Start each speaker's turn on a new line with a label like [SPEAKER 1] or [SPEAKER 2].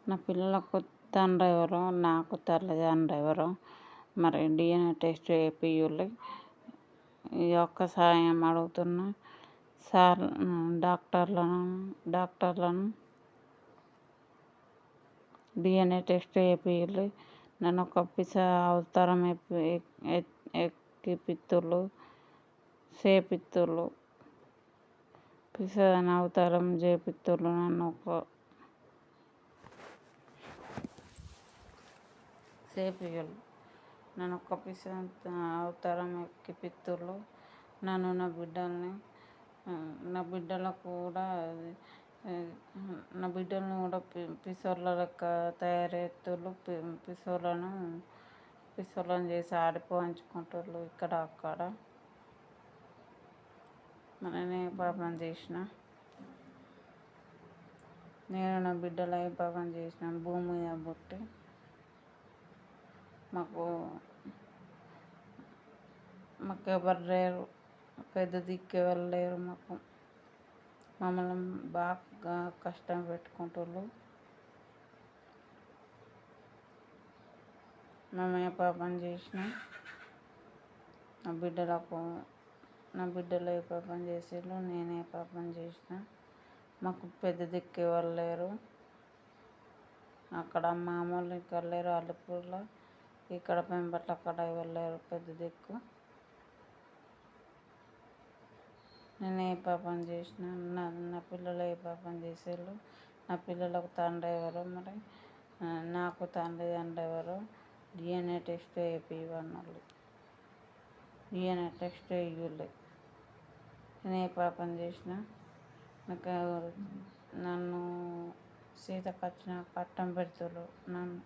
[SPEAKER 1] నా పిల్లలకు తండ్రెవరో, నాకు తల్లిదండ్రెవరో మరి DNA టెస్ట్ చేపియుర్రి. ఈ ఒక్క సాయం అడుగుతున్నా. సార్ డాక్టర్లను DNA టెస్ట్ చేపియుర్రి. నన్ను ఒక పిస అవతారం ఎక్కిపిత్తుర్రు, చేపిత్తుర్రు. పిసని అవతారం చేపిత్తుర్రు. నన్ను ఒక పిస అవతారం ఎక్కిపిత్తుర్రు. నన్ను నా బిడ్డలను కూడా పిసోళ్ళ లెక్క తయారు చేస్తుర్రు. పిసోళ్ళని చేసి ఆడిపోయించుకుంటుర్రు ఇక్కడ అక్కడ. నేనే పాపం చేసిన? నేను నా బిడ్డలు ఏ పాపం చేసిన? భూమి మీద పుట్టి మాకెవరు లేరు, పెద్ద దిక్కు ఎవరు లేరు మాకు. మమ్మల్ని బాగా కష్టం పెట్టుకుంటుర్రు. మేము ఏ పాపం చేసిన? నా బిడ్డలు ఏ పాపం చేసిర్రు? నేను ఏ పాపం చేసిన? మాకు పెద్ద దిక్కు ఎవరు లేరు. అక్కడ మామూలు ఇక్కడ లేరు, అల్లిపూర్లో. ఇక్కడ పెంపట్ల అక్కడ ఎవరు లేరు పెద్ద దిక్కు. నేను ఏ పాపం చేసిన? నా పిల్లలు ఏ పాపం చేసిర్రు? నా పిల్లలకు తండ్రి ఎవరు? మరి నాకు తండ్రి ఎవరు? DNA టెస్ట్ చేపియమన్నారు. DNA టెస్ట్ చేయుర్రి. నేను ఏ పాపం చేసిన? నన్ను సీతకొచ్చిన పట్టం పెడుతుర్రు. నన్ను